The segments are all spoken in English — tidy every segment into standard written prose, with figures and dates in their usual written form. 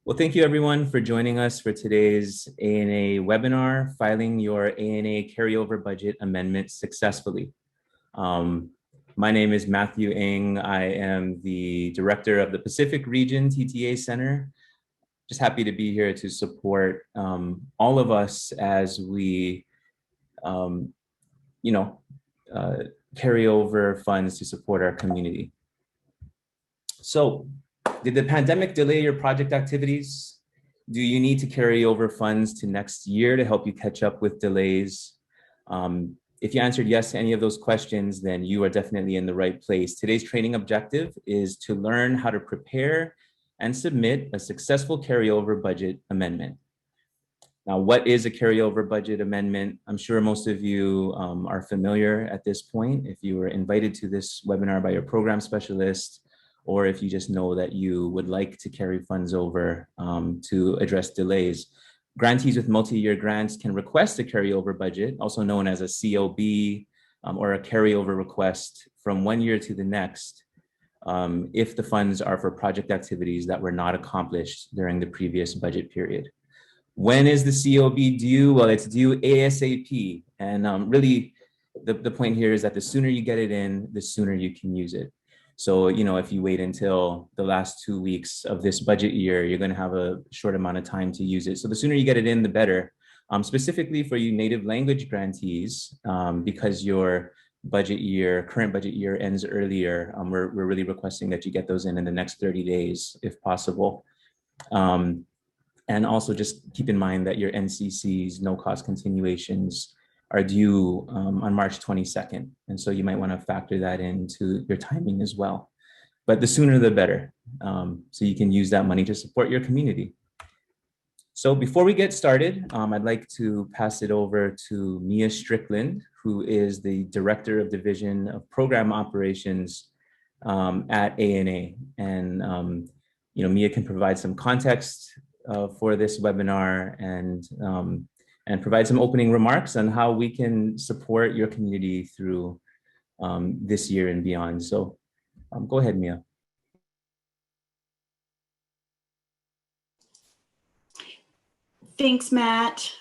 Well, thank you everyone for joining us for today's ANA webinar, Filing Your ANA Carryover Budget Amendment Successfully. My name is Matthew Ng. I am the Director of the Pacific Region TTA Center. Just happy to be here to support all of us as we, carry over funds to support our community. So, did the pandemic delay your project activities? Do you need to carry over funds to next year to help you catch up with delays? If you answered yes to any of those questions, then you are definitely in the right place. Today's training objective is to learn how to prepare and submit a successful carryover budget amendment. Now, what is a carryover budget amendment? I'm sure most of you are familiar at this point if you were invited to this webinar by your program specialist, or if you just know that you would like to carry funds over to address delays. Grantees with multi-year grants can request a carryover budget, also known as a COB, or a carryover request from one year to the next, if the funds are for project activities that were not accomplished during the previous budget period. When is the COB due? Well, it's due ASAP. And really, the point here is that the sooner you get it in, the sooner you can use it. So, if you wait until the last 2 weeks of this budget year, you're going to have a short amount of time to use it. So the sooner you get it in, the better. Specifically for you native language grantees, because your current budget year ends earlier, we're really requesting that you get those in the next 30 days, if possible. And also just keep in mind that your NCCs, no cost continuations, are due on March 22nd. And so you might want to factor that into your timing as well. But the sooner the better, so you can use that money to support your community. So before we get started, I'd like to pass it over to Mia Strickland, who is the Director of Division of Program Operations at ANA. And Mia can provide some context for this webinar and provide some opening remarks on how we can support your community through this year and beyond. So go ahead, Mia. Thanks, Matt.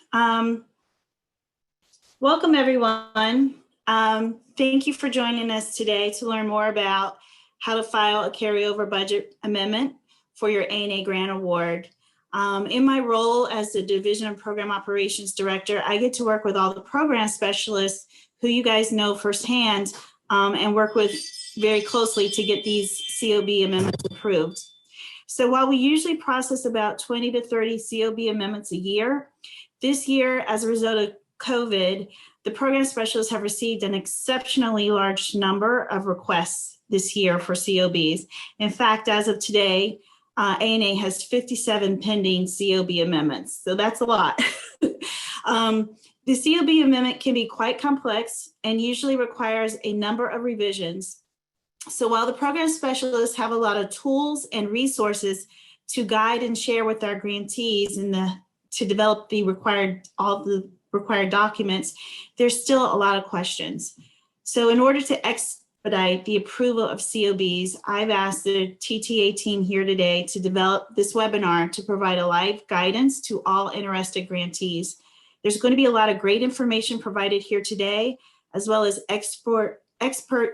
Welcome, everyone. Thank you for joining us today to learn more about how to file a carryover budget amendment for your ANA grant award. In my role as the Division of Program Operations Director, I get to work with all the program specialists who you guys know firsthand and work with very closely to get these COB amendments approved. So while we usually process about 20 to 30 COB amendments a year, this year, as a result of COVID, the program specialists have received an exceptionally large number of requests this year for COBs. In fact, as of today, ANA has 57 pending COB amendments, so that's a lot. The COB amendment can be quite complex and usually requires a number of revisions. So while the program specialists have a lot of tools and resources to guide and share with our grantees to develop all the required documents, there's still a lot of questions. So in order to expedite the approval of COBs, I've asked the TTA team here today to develop this webinar to provide a live guidance to all interested grantees. There's going to be a lot of great information provided here today, as well as expert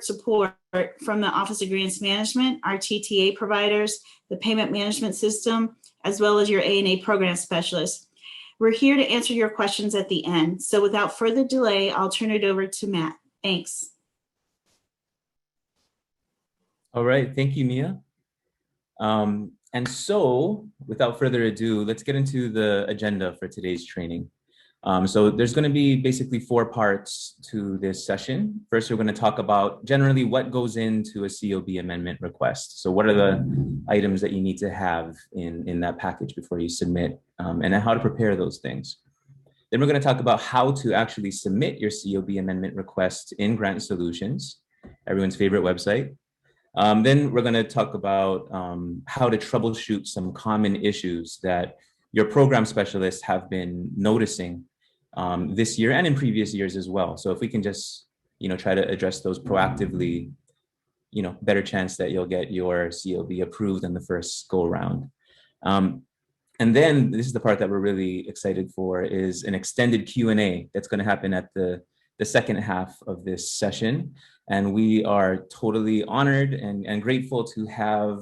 support from the Office of Grants Management, our TTA providers, the payment management system, as well as your ANA program specialists. We're here to answer your questions at the end. So without further delay, I'll turn it over to Matt. Thanks. All right, thank you, Mia. And so without further ado, let's get into the agenda for today's training. So there's going to be basically 4 parts to this session. First, we're going to talk about generally what goes into a COB amendment request. So what are the items that you need to have in that package before you submit, and how to prepare those things. Then we're going to talk about how to actually submit your COB amendment request in Grant Solutions, everyone's favorite website. Then we're going to talk about how to troubleshoot some common issues that your program specialists have been noticing this year and in previous years as well. So if we can just, try to address those proactively, better chance that you'll get your COB approved in the first go around. And then this is the part that we're really excited for, is an extended Q&A that's going to happen at the second half of this session. And we are totally honored and grateful to have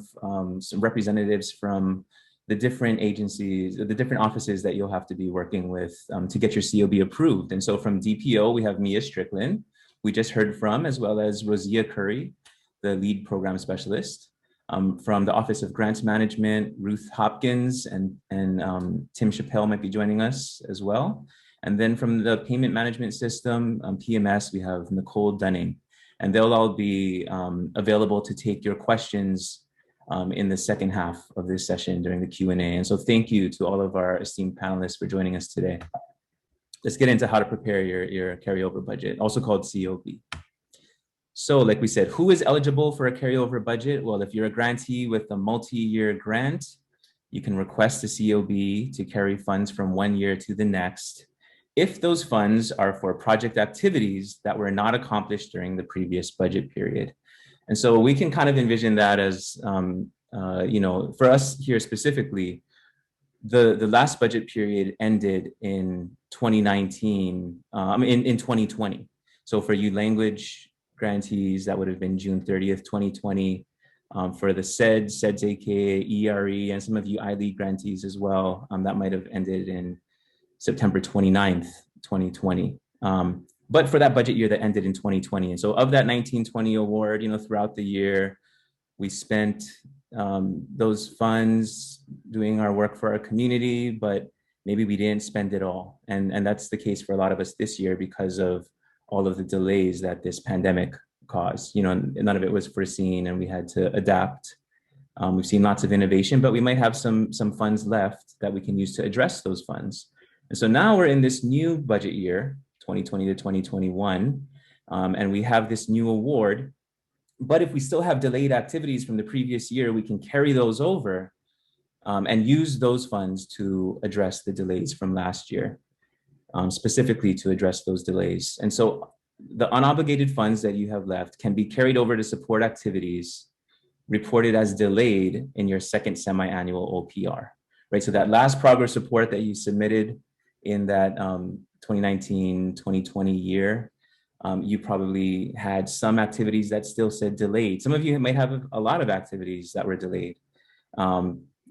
some representatives from the different agencies, the different offices that you'll have to be working with to get your COB approved. And so from DPO, we have Mia Strickland, we just heard from, as well as Rosia Curry, the lead program specialist. From the Office of Grants Management, Ruth Hopkins and Tim Chappelle might be joining us as well. And then from the Payment Management System, PMS, we have Nicole Dunning, and they'll all be available to take your questions in the second half of this session during the Q&A. And so thank you to all of our esteemed panelists for joining us today. Let's get into how to prepare your carryover budget, also called COB. So like we said, who is eligible for a carryover budget? Well, if you're a grantee with a multi-year grant, you can request a COB to carry funds from one year to the next, if those funds are for project activities that were not accomplished during the previous budget period. And so we can kind of envision that as, for us here specifically, the last budget period ended in 2019, in 2020. So for you language grantees, that would have been June 30th, 2020. For the SEDS, AKA, ERE, and some of you iLead grantees as well, that might have ended in September 29th, 2020. But for that budget year that ended in 2020. And so of that 1920 award, throughout the year, we spent those funds doing our work for our community, but maybe we didn't spend it all. And that's the case for a lot of us this year because of all of the delays that this pandemic caused. None of it was foreseen and we had to adapt. We've seen lots of innovation, but we might have some funds left that we can use to address those funds. And so now we're in this new budget year, 2020 to 2021, and we have this new award. But if we still have delayed activities from the previous year, we can carry those over and use those funds to address the delays from last year. Specifically to address those delays. And so the unobligated funds that you have left can be carried over to support activities reported as delayed in your second semi-annual OPR, right? So that last progress report that you submitted in that 2019-2020 year, you probably had some activities that still said delayed. Some of you might have a lot of activities that were delayed.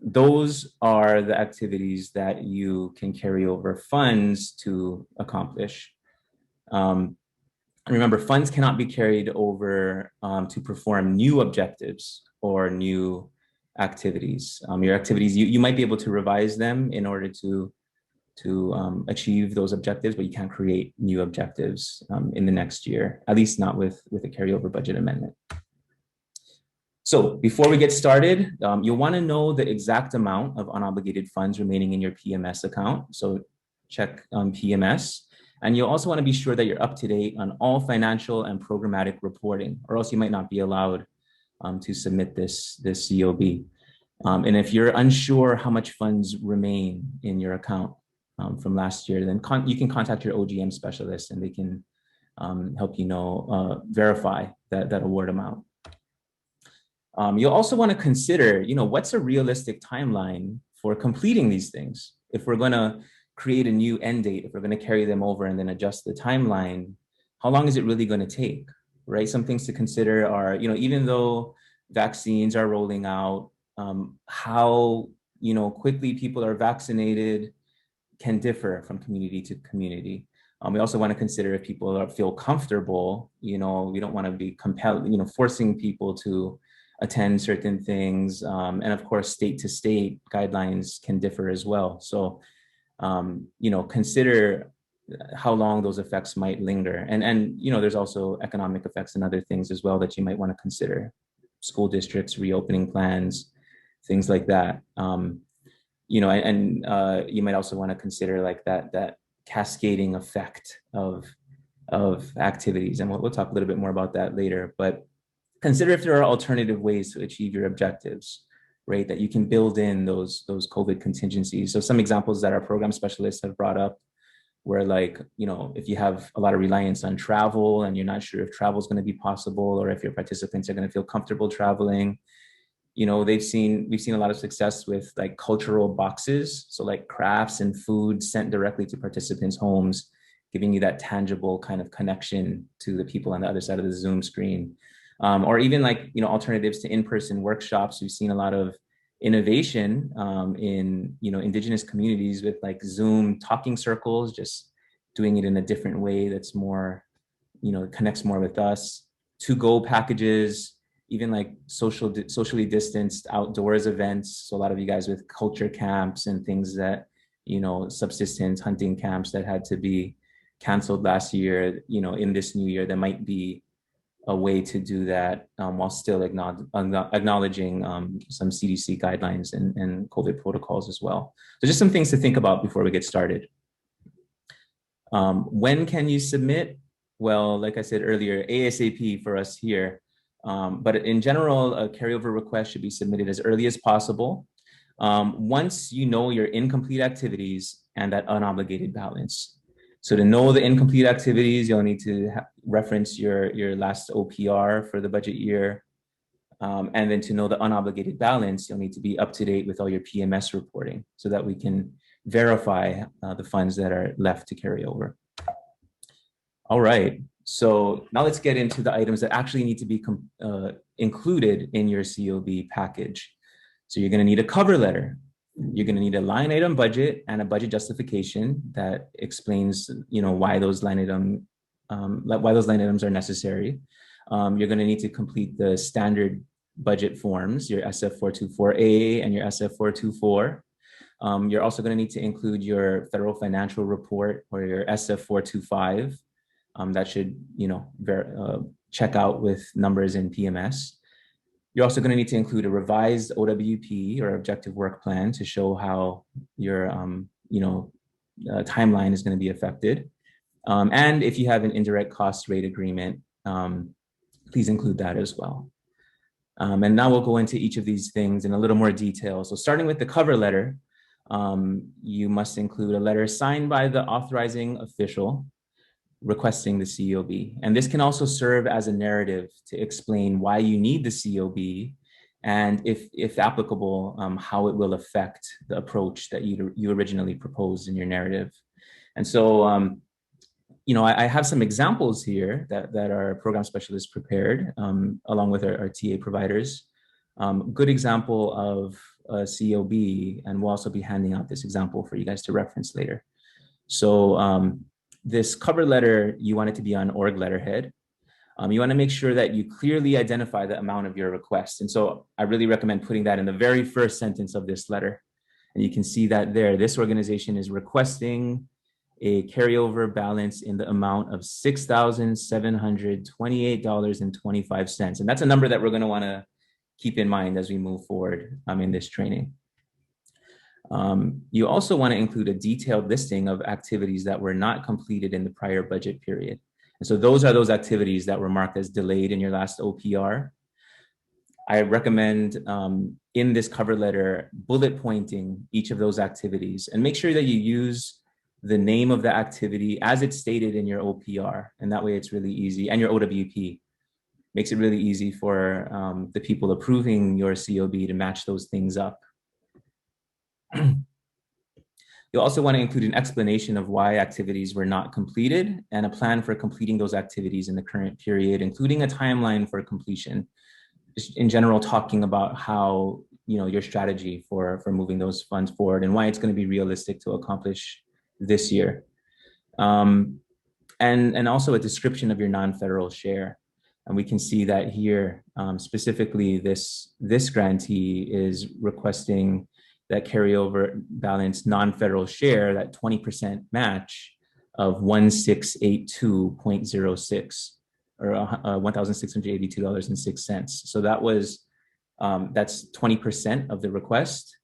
Those are the activities that you can carry over funds to accomplish. Remember, funds cannot be carried over to perform new objectives or new activities. Your activities, you might be able to revise them in order to achieve those objectives, but you can't create new objectives in the next year, at least not with a carryover budget amendment. So before we get started, you'll want to know the exact amount of unobligated funds remaining in your PMS account. So check PMS. And you'll also want to be sure that you're up to date on all financial and programmatic reporting, or else you might not be allowed to submit this COB. And if you're unsure how much funds remain in your account from last year, then you can contact your OGM specialist and they can help you verify that award amount. You'll also want to consider, what's a realistic timeline for completing these things? If we're going to create a new end date, if we're going to carry them over and then adjust the timeline, how long is it really going to take, right? Some things to consider are, even though vaccines are rolling out, how, quickly people are vaccinated can differ from community to community. We also want to consider if people feel comfortable, we don't want to be compelled, forcing people to attend certain things. And of course, state to state guidelines can differ as well. So, consider how long those effects might linger. And there's also economic effects and other things as well that you might want to consider. School districts, reopening plans, things like that. You might also want to consider like that cascading effect of activities. And we'll talk a little bit more about that later, but consider if there are alternative ways to achieve your objectives, right? That you can build in those COVID contingencies. So some examples that our program specialists have brought up where if you have a lot of reliance on travel and you're not sure if travel is going to be possible or if your participants are going to feel comfortable traveling, we've seen a lot of success with like cultural boxes. So like crafts and food sent directly to participants' homes, giving you that tangible kind of connection to the people on the other side of the Zoom screen. Or even like, alternatives to in-person workshops. We've seen a lot of innovation in, indigenous communities with like Zoom talking circles, just doing it in a different way that's more, connects more with us. To-go packages, even like socially distanced outdoors events. So a lot of you guys with culture camps and things that, subsistence hunting camps that had to be canceled last year, in this new year, there might be a way to do that while still acknowledging some CDC guidelines and COVID protocols as well. So just some things to think about before we get started. When can you submit? Well, like I said earlier, ASAP for us here. But in general, a carryover request should be submitted as early as possible. Once you know your incomplete activities and that unobligated balance. So to know the incomplete activities, you'll need to reference your last OPR for the budget year. And then to know the unobligated balance, you'll need to be up to date with all your PMS reporting so that we can verify the funds that are left to carry over. All right, so now let's get into the items that actually need to be included in your COB package. So you're gonna need a cover letter. You're going to need a line item budget and a budget justification that explains, why those line items are necessary. You're going to need to complete the standard budget forms, your SF424A and your SF424. You're also going to need to include your federal financial report or your SF425. That should, check out with numbers in PMS. You're also going to need to include a revised OWP or objective work plan to show how your timeline is going to be affected. And if you have an indirect cost rate agreement, please include that as well. And now we'll go into each of these things in a little more detail. So starting with the cover letter, you must include a letter signed by the authorizing official requesting the COB. And this can also serve as a narrative to explain why you need the COB and if applicable, how it will affect the approach that you originally proposed in your narrative. And so, I have some examples here that our program specialists prepared along with our TA providers. Good example of a COB, and we'll also be handing out this example for you guys to reference later. So, this cover letter, you want it to be on org letterhead. You want to make sure that you clearly identify the amount of your request. And so I really recommend putting that in the very first sentence of this letter. And you can see that there, this organization is requesting a carryover balance in the amount of $6,728.25. And that's a number that we're going to want to keep in mind as we move forward in this training. You also want to include a detailed listing of activities that were not completed in the prior budget period. And so those are those activities that were marked as delayed in your last OPR. I recommend in this cover letter, bullet pointing each of those activities and make sure that you use the name of the activity as it's stated in your OPR. And that way it's really easy, and your OWP. Makes it really easy for the people approving your COB to match those things up. You'll also want to include an explanation of why activities were not completed and a plan for completing those activities in the current period, including a timeline for completion. Just in general, talking about how, your strategy for moving those funds forward and why it's going to be realistic to accomplish this year. And also a description of your non-federal share. And we can see that here, specifically this grantee is requesting that carryover balance non-federal share, that 20% match of 1682.06 or $1,682.06. So that was, that's 20% of the request.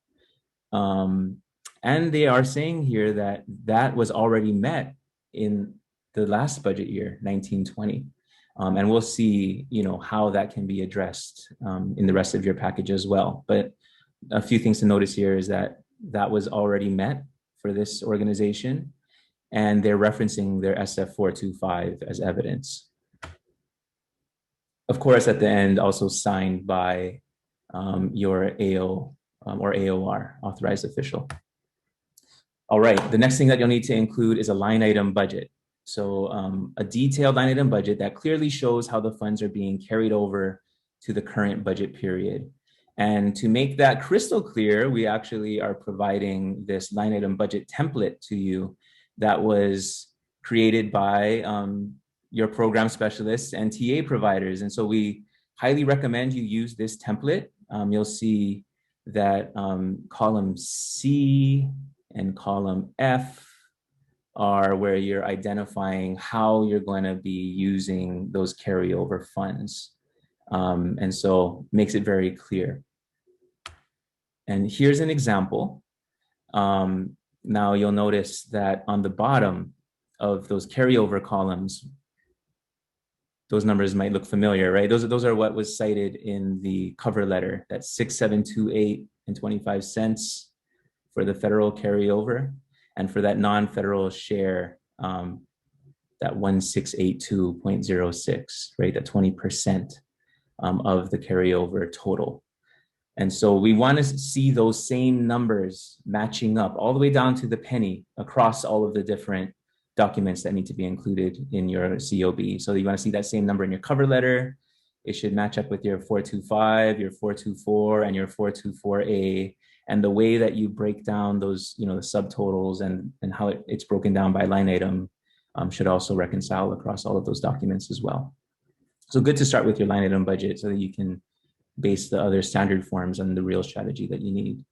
And they are saying here that that was already met in the last budget year, 1920. And we'll see, how that can be addressed in the rest of your package as well. But a few things to notice here is that that was already met for this organization, and they're referencing their SF425 as evidence. Of course, at the end, also signed by your AO or AOR, authorized official. All right, the next thing that you'll need to include is a line item budget. So a detailed line item budget that clearly shows how the funds are being carried over to the current budget period. And to make that crystal clear, we actually are providing this line item budget template to you that was created by your program specialists and TA providers. And so we highly recommend you use this template. You'll see that column C and column F are where you're identifying how you're going to be using those carryover funds. And so makes it very clear. And here's an example. Now you'll notice that on the bottom of those carryover columns, those numbers might look familiar, right? Those are what was cited in the cover letter, that's 6728 and 25 cents for the federal carryover, and for that non-federal share, that 1682.06, right? That 20% of the carryover total. And so we want to see those same numbers matching up all the way down to the penny across all of the different documents that need to be included in your COB. So you want to see that same number in your cover letter. It should match up with your 425, your 424, and your 424A. And the way that you break down those, the subtotals and how it's broken down by line item should also reconcile across all of those documents as well. So good to start with your line item budget so that you can base the other standard forms on the real strategy that you need.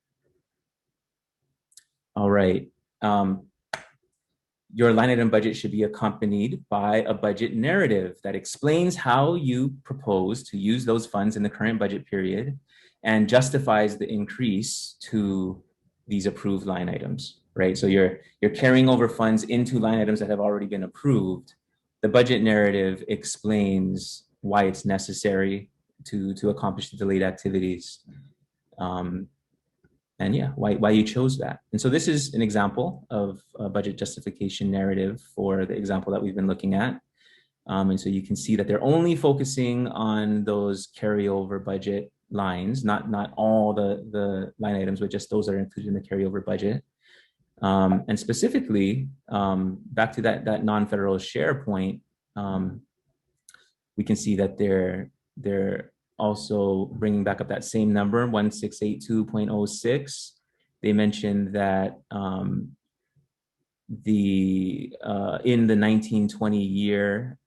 All right. Your line item budget should be accompanied by a budget narrative that explains how you propose to use those funds in the current budget period and justifies the increase to these approved line items, right? So you're carrying over funds into line items that have already been approved. The budget narrative explains why it's necessary to accomplish the delayed activities. And yeah, why you chose that. And so this is an example of a budget justification narrative for the example that we've been looking at. And so you can see that they're only focusing on those carryover budget lines, not all the line items, but just those that are included in the carryover budget. And specifically, back to that non-federal share point, we can see that they're also bringing back up that same number, 1682.06. They mentioned that in the 1920 year,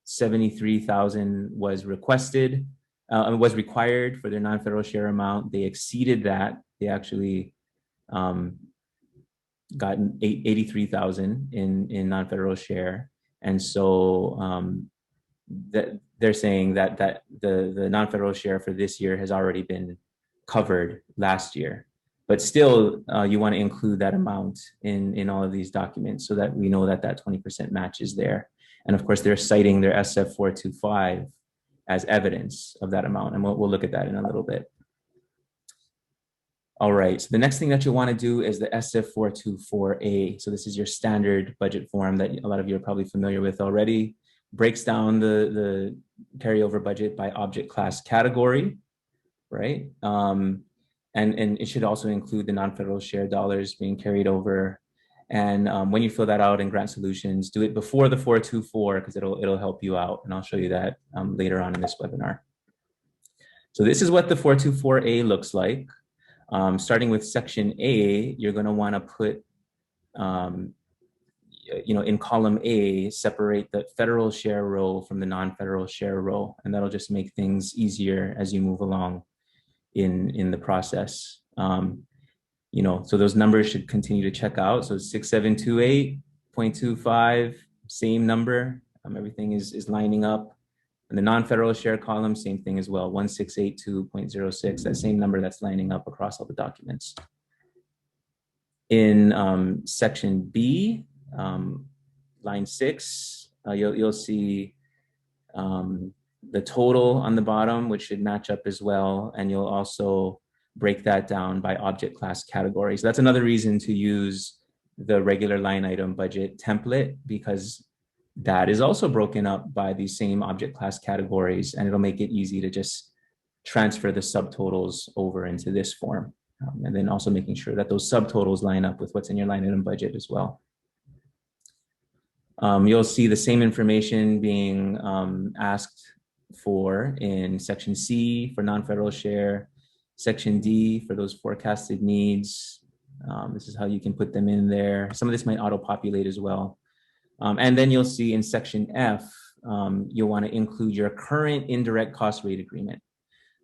73,000 was requested, was required for their non-federal share amount. They exceeded that. They actually got 83,000 in non-federal share. And so that they're saying that the non-federal share for this year has already been covered last year, but still you want to include that amount in all of these documents so that we know that 20% match is there. And of course, they're citing their SF 425 as evidence of that amount, and we'll look at that in a little bit. All right, so the next thing that you'll want to do is the SF 424A. So this is your standard budget form that a lot of you are probably familiar with already. Breaks down the carryover budget by object class category, right? And it should also include the non-federal share dollars being carried over. And when you fill that out in Grant Solutions, do it before the 424 because it'll help you out. And I'll show you that later on in this webinar. So this is what the 424A looks like. Starting with section A, you're going to want to put in column A, separate the federal share row from the non-federal share row, and that'll just make things easier as you move along in the process. So those numbers should continue to check out. So 6728.25, same number. Everything is lining up. And the non-federal share column, same thing as well, 1682.06, that same number that's lining up across all the documents. In section B, line 6, you'll see the total on the bottom, which should match up as well. And you'll also break that down by object class category. So that's another reason to use the regular line item budget template, because that is also broken up by these same object class categories, and it'll make it easy to just transfer the subtotals over into this form. And then also making sure that those subtotals line up with what's in your line item budget as well. You'll see the same information being asked for in section C for non-federal share, section D for those forecasted needs. This is how you can put them in there. Some of this might auto-populate as well. And then you'll see in section F, you'll want to include your current indirect cost rate agreement.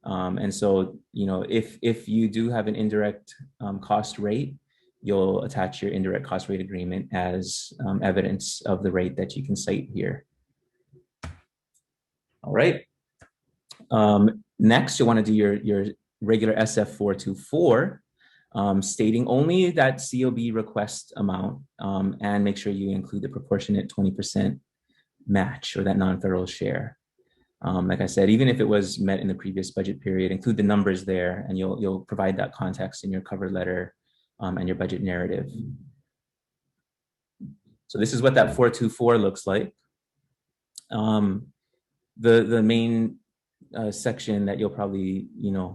And so, if you do have an indirect cost rate, you'll attach your indirect cost rate agreement as evidence of the rate that you can cite here. All right. Next, you'll want to do your regular SF424, stating only that COB request amount, and make sure you include the proportionate 20% match or that non-federal share. Like I said, even if it was met in the previous budget period, include the numbers there, and you'll provide that context in your cover letter and your budget narrative. So this is what that 424 looks like. The main section that you'll probably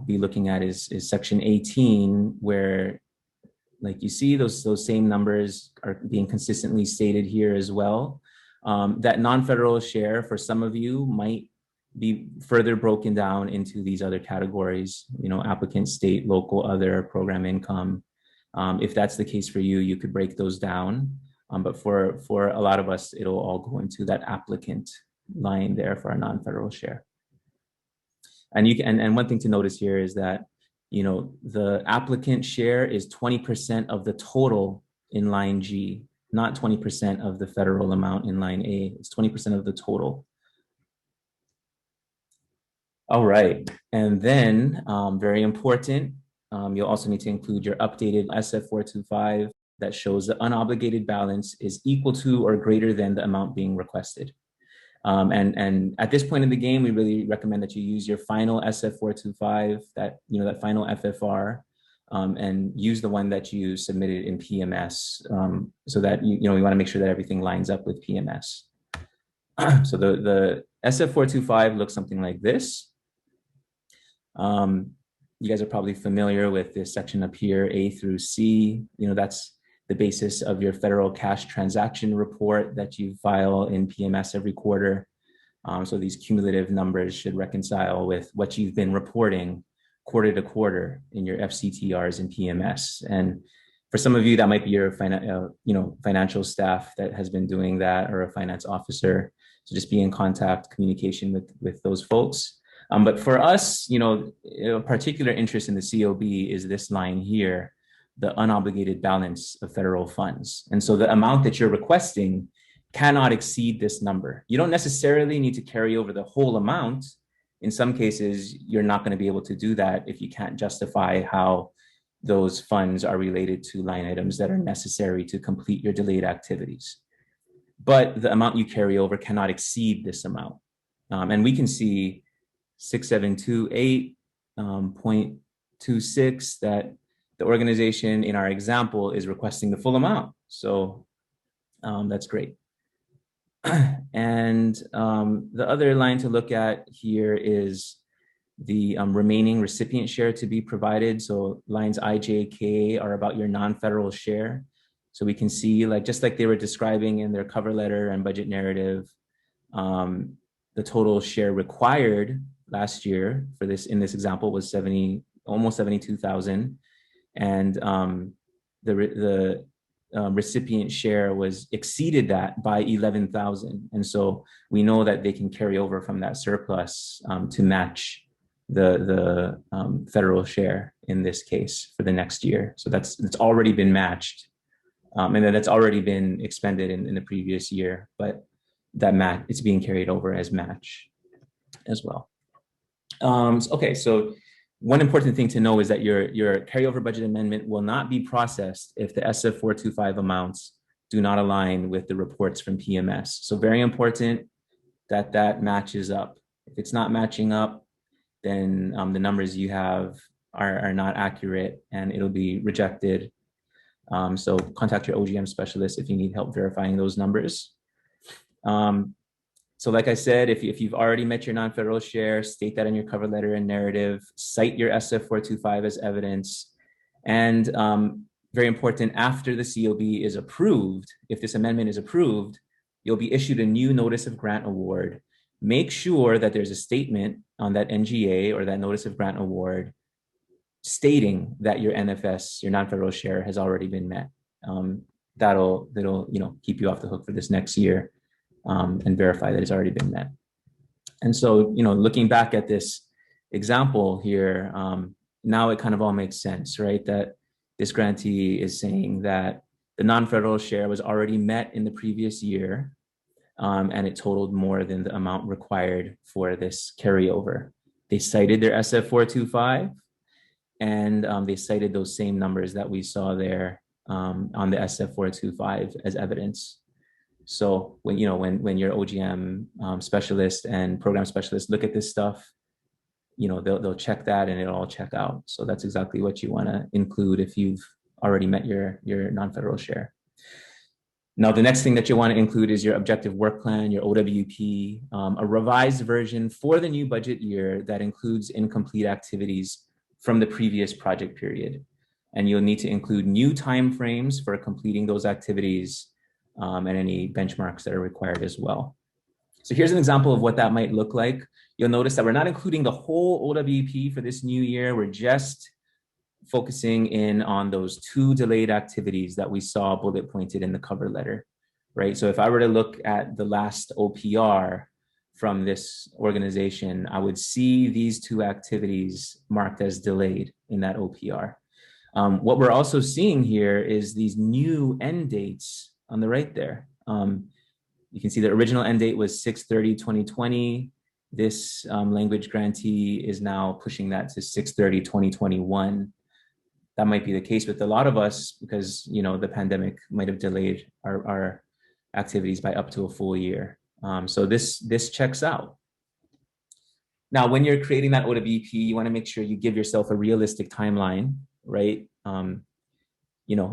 be looking at is section 18, where, like, you see those same numbers are being consistently stated here as well. That non-federal share for some of you might be further broken down into these other categories, applicant, state, local, other, program income. If that's the case for you, you could break those down. But for a lot of us, it'll all go into that applicant line there for our non-federal share. And one thing to notice here is that, the applicant share is 20% of the total in line G, not 20% of the federal amount in line A. It's 20% of the total. All right, and then very important, you'll also need to include your updated SF425 that shows the unobligated balance is equal to or greater than the amount being requested. And at this point in the game, we really recommend that you use your final SF425, that final FFR, and use the one that you submitted in PMS, so that we want to make sure that everything lines up with PMS. So the SF425 looks something like this. You guys are probably familiar with this section up here, A through C. That's the basis of your federal cash transaction report that you file in PMS every quarter. So these cumulative numbers should reconcile with what you've been reporting quarter to quarter in your FCTRs and PMS. And for some of you, that might be your financial staff that has been doing that, or a finance officer. So just be in contact, communication with those folks. But for us, particular interest in the COB is this line here, the unobligated balance of federal funds. And so the amount that you're requesting cannot exceed this number. You don't necessarily need to carry over the whole amount. In some cases, you're not going to be able to do that if you can't justify how those funds are related to line items that are necessary to complete your delayed activities. But the amount you carry over cannot exceed this amount. And we can see 6728.26 that the organization in our example is requesting the full amount. So that's great. And the other line to look at here is the remaining recipient share to be provided. So lines I, J, K are about your non-federal share. So we can see, just like they were describing in their cover letter and budget narrative, the total share required last year for this, in this example, was almost 72,000. And the recipient share exceeded that by 11,000. And so we know that they can carry over from that surplus to match the federal share in this case for the next year. So it's already been matched. And then that's already been expended in the previous year, but that it's being carried over as match as well. Okay, so one important thing to know is that your carryover budget amendment will not be processed if the SF425 amounts do not align with the reports from PMS. So very important that matches up. If it's not matching up, then the numbers you have are not accurate and it'll be rejected. So contact your OGM specialist if you need help verifying those numbers. So like I said, if you've already met your non-federal share, state that in your cover letter and narrative, cite your SF425 as evidence. And very important, after the COB is approved, if this amendment is approved, you'll be issued a new notice of grant award. Make sure that there's a statement on that NGA or that notice of grant award stating that your NFS, your non-federal share, has already been met. That'll keep you off the hook for this next year and verify that it's already been met. And so, looking back at this example here, now it kind of all makes sense, right? That this grantee is saying that the non-federal share was already met in the previous year, and it totaled more than the amount required for this carryover. They cited their SF425, and they cited those same numbers that we saw there on the SF425 as evidence. So when your OGM specialist and program specialist look at this stuff, they'll check that and it'll all check out. So that's exactly what you want to include if you've already met your non-federal share. Now, the next thing that you want to include is your objective work plan, your OWP, a revised version for the new budget year that includes incomplete activities from the previous project period. And you'll need to include new timeframes for completing those activities and any benchmarks that are required as well. So here's an example of what that might look like. You'll notice that we're not including the whole OWP for this new year. We're just focusing in on those 2 delayed activities that we saw bullet pointed in the cover letter, right? So if I were to look at the last OPR from this organization, I would see these 2 activities marked as delayed in that OPR. What we're also seeing here is these new end dates on the right there. You can see the original end date was 6/30/2020. This language grantee is now pushing that to 6/30/2021. That might be the case with a lot of us because, the pandemic might have delayed our activities by up to a full year. So this checks out. Now, when you're creating that OWP, you want to make sure you give yourself a realistic timeline, right?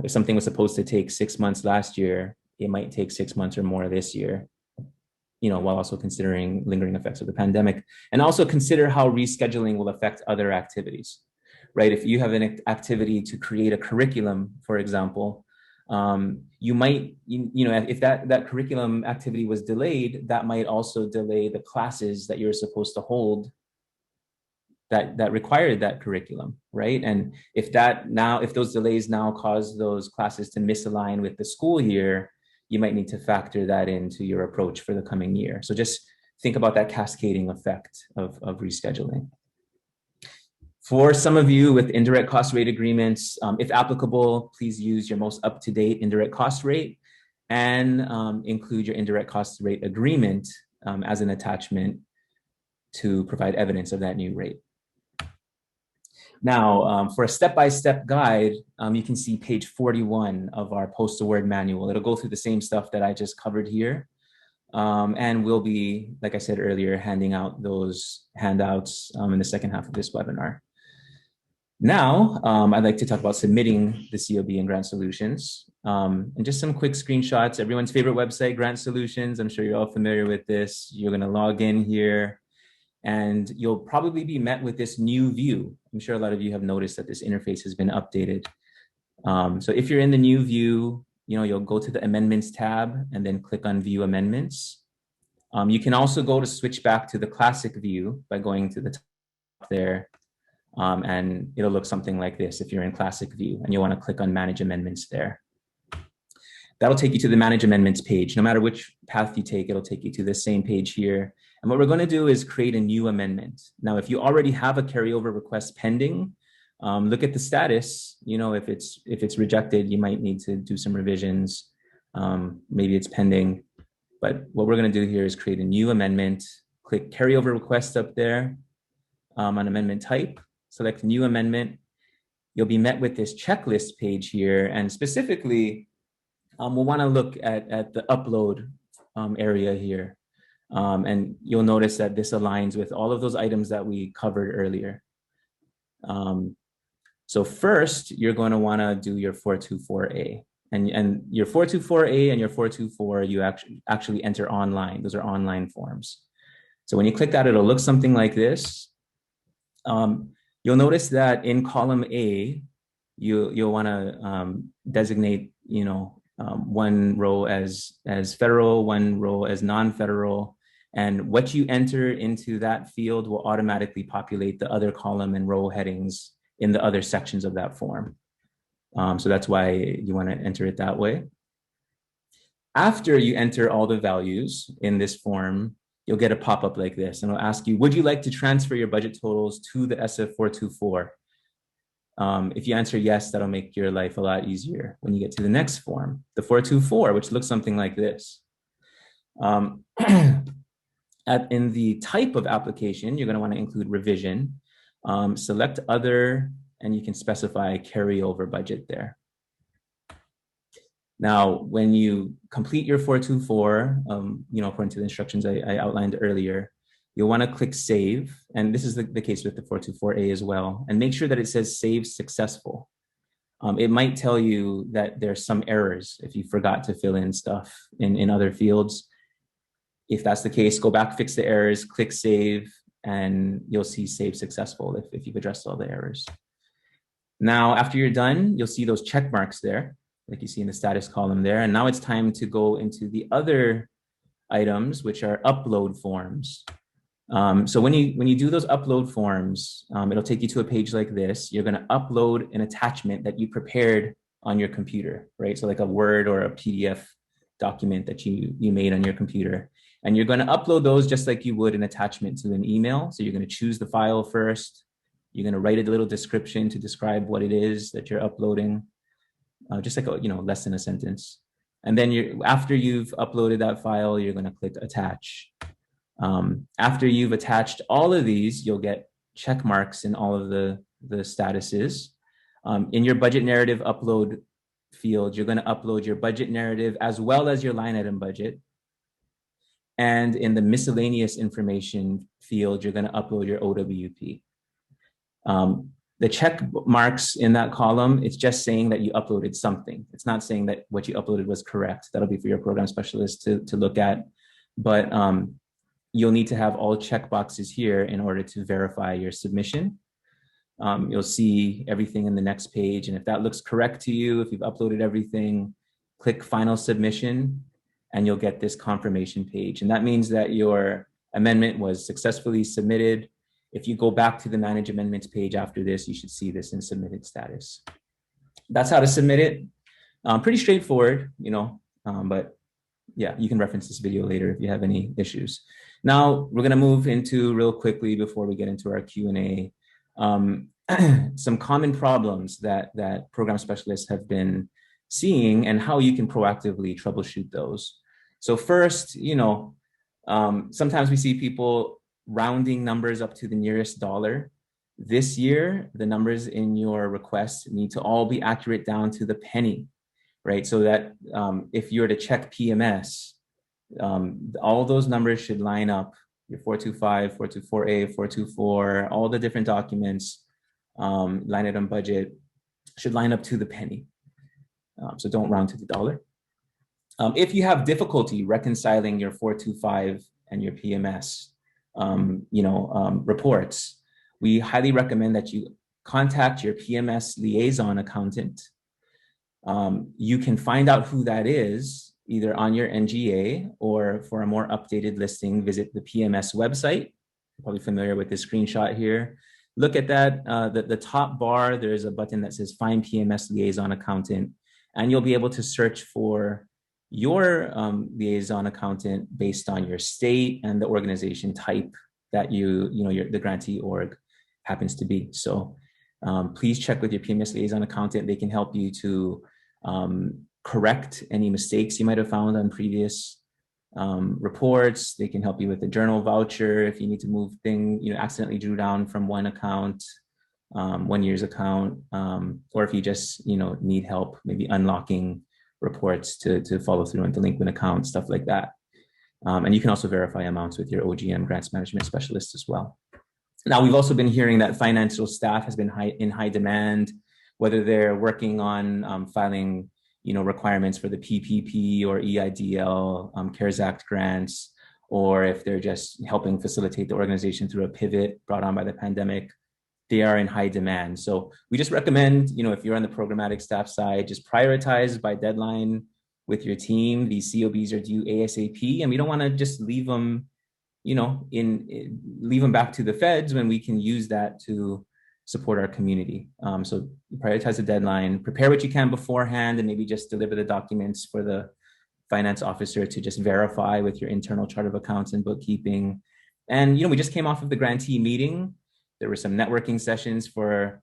If something was supposed to take 6 months last year, it might take 6 months or more this year, while also considering lingering effects of the pandemic. And also consider how rescheduling will affect other activities, right? If you have an activity to create a curriculum, for example, you might, if that curriculum activity was delayed, that might also delay the classes that you're supposed to hold that required that curriculum, right? And if those delays now cause those classes to misalign with the school year, you might need to factor that into your approach for the coming year. So just think about that cascading effect of rescheduling. For some of you with indirect cost rate agreements, if applicable, please use your most up-to-date indirect cost rate and include your indirect cost rate agreement as an attachment to provide evidence of that new rate. Now, for a step-by-step guide, you can see page 41 of our post-award manual. It'll go through the same stuff that I just covered here. And we'll be, like I said earlier, handing out those handouts in the second half of this webinar. Now, I'd like to talk about submitting the COB and Grant Solutions. And just some quick screenshots. Everyone's favorite website, Grant Solutions. I'm sure you're all familiar with this. You're going to log in here, and you'll probably be met with this new view. I'm sure a lot of you have noticed that this interface has been updated. So if you're in the new view, you'll go to the Amendments tab and then click on View Amendments. You can also go to switch back to the classic view by going to the top there. And it'll look something like this if you're in classic view, and you want to click on Manage Amendments there. That'll take you to the Manage Amendments page. No matter which path you take, it'll take you to the same page here. And what we're going to do is create a new amendment. Now, if you already have a carryover request pending, look at the status. If it's rejected, you might need to do some revisions. Maybe it's pending. But what we're going to do here is create a new amendment. Click Carryover Request up there on Amendment Type. Select New Amendment. You'll be met with this checklist page here. And specifically, we'll want to look at the upload area here. And you'll notice that this aligns with all of those items that we covered earlier. So first, you're going to want to do your 424A. and your 424A and your 424, you actually enter online. Those are online forms. So when you click that, it'll look something like this. You'll notice that in column A, you'll want to designate, one row as federal, one row as non-federal, and what you enter into that field will automatically populate the other column and row headings in the other sections of that form. So that's why you want to enter it that way. After you enter all the values in this form, you'll get a pop-up like this, and it'll ask you, would you like to transfer your budget totals to the SF424? If you answer yes, that'll make your life a lot easier when you get to the next form, the 424, which looks something like this. In the type of application, you're going to want to include revision. Select other, and you can specify carryover budget there. Now, when you complete your 424, according to the instructions I outlined earlier, you'll want to click save. And this is the case with the 424A as well. And make sure that it says save successful. It might tell you that there's some errors if you forgot to fill in stuff in other fields. If that's the case, go back, fix the errors, click save, and you'll see save successful if you've addressed all the errors. Now, after you're done, you'll see those check marks there, like you see in the status column there. And now it's time to go into the other items, which are upload forms. So when you do those upload forms, it'll take you to a page like this. You're going to upload an attachment that you prepared on your computer, right? So like a Word or a PDF document that you made on your computer. And you're going to upload those just like you would an attachment to an email. So you're going to choose the file first. You're going to write a little description to describe what it is that you're uploading, just like less than a sentence. And then after you've uploaded that file, you're going to click attach. After you've attached all of these, you'll get check marks in all of the statuses. In your budget narrative upload field, you're going to upload your budget narrative as well as your line item budget. And in the miscellaneous information field, you're going to upload your OWP. The check marks in that column, it's just saying that you uploaded something. It's not saying that what you uploaded was correct. That'll be for your program specialist to look at. But you'll need to have all check boxes here in order to verify your submission. You'll see everything in the next page. And if that looks correct to you, if you've uploaded everything, click final submission, and you'll get this confirmation page. And that means that your amendment was successfully submitted. If you go back to the Manage Amendments page after this, you should see this in submitted status. That's how to submit it. Pretty straightforward, but yeah, you can reference this video later if you have any issues. Now, we're going to move into real quickly before we get into our Q&A, some common problems that program specialists have been seeing and how you can proactively troubleshoot those. So first, sometimes we see people rounding numbers up to the nearest dollar. This year, the numbers in your request need to all be accurate down to the penny, right? So that if you were to check PMS, all those numbers should line up. Your 425, 424A, 424, all the different documents, line item budget should line up to the penny. So don't round to the dollar. If you have difficulty reconciling your 425 and your PMS, reports, we highly recommend that you contact your PMS liaison accountant. You can find out who that is either on your NGA, or for a more updated listing, visit the PMS website. You're probably familiar with this screenshot here. Look at that, the top bar, there's a button that says Find PMS Liaison Accountant, and you'll be able to search for your liaison accountant based on your state and the organization type that the grantee org happens to be. So please check with your PMS liaison accountant. They can help you to correct any mistakes you might have found on previous reports. They can help you with the journal voucher if you need to move accidentally drew down from one account, 1 year's account, or if you just need help maybe unlocking reports to follow through on delinquent accounts, stuff like that. And you can also verify amounts with your OGM grants management specialist as well. Now, we've also been hearing that financial staff has been in high demand, whether they're working on filing requirements for the PPP or EIDL, CARES Act grants, or if they're just helping facilitate the organization through a pivot brought on by the pandemic, they are in high demand. So we just recommend, if you're on the programmatic staff side, just prioritize by deadline with your team. These COBs are due ASAP, and we don't want to just leave them, leave them back to the feds when we can use that to support our community. So prioritize the deadline, prepare what you can beforehand, and maybe just deliver the documents for the finance officer to just verify with your internal chart of accounts and bookkeeping. And, we just came off of the grantee meeting. There were some networking sessions for,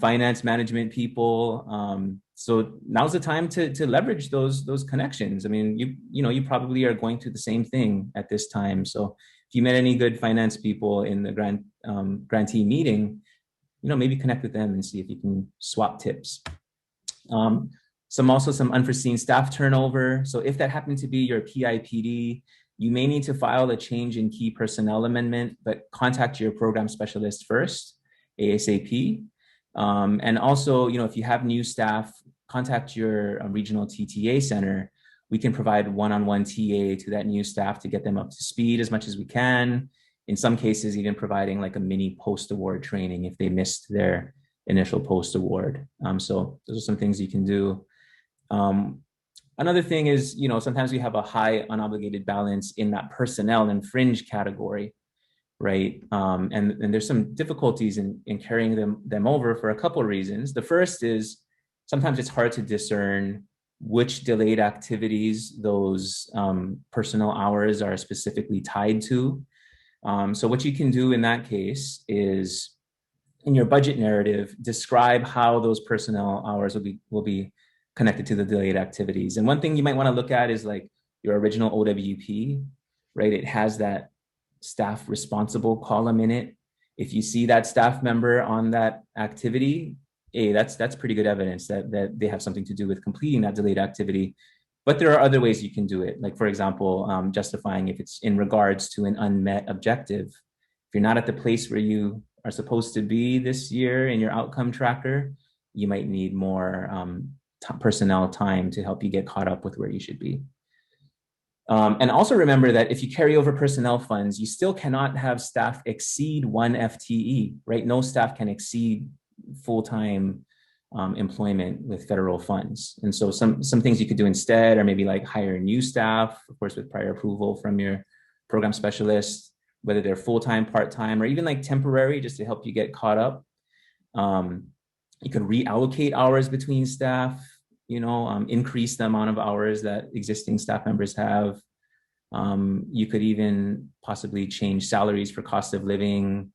finance management people. So now's the time to leverage those connections. I mean, you probably are going through the same thing at this time. So if you met any good finance people in the grantee meeting, maybe connect with them and see if you can swap tips. Some unforeseen staff turnover. So if that happened to be your PIPD, you may need to file a change in key personnel amendment, but contact your program specialist first, ASAP. And also, if you have new staff, contact your regional TTA center. We can provide one-on-one TA to that new staff to get them up to speed as much as we can. In some cases, even providing like a mini post-award training if they missed their initial post-award. So those are some things you can do. Another thing is, sometimes we have a high unobligated balance in that personnel and fringe category, right? And there's some difficulties in carrying them over for a couple of reasons. The first is sometimes it's hard to discern which delayed activities those personnel hours are specifically tied to. So what you can do in that case is, in your budget narrative, describe how those personnel hours will be connected to the delayed activities. And one thing you might want to look at is like your original OWP, right? It has that staff responsible column in it. If you see that staff member on that activity, hey, that's pretty good evidence that they have something to do with completing that delayed activity. But there are other ways you can do it. Like, for example, justifying if it's in regards to an unmet objective. If you're not at the place where you are supposed to be this year in your outcome tracker, you might need more personnel time to help you get caught up with where you should be. And also remember that if you carry over personnel funds, you still cannot have staff exceed 1 FTE, right? No staff can exceed full-time employment with federal funds. And so some things you could do instead are maybe like hire new staff, of course, with prior approval from your program specialist, whether they're full-time, part-time, or even like temporary, just to help you get caught up. You could reallocate hours between staff, increase the amount of hours that existing staff members have. You could even possibly change salaries for cost of living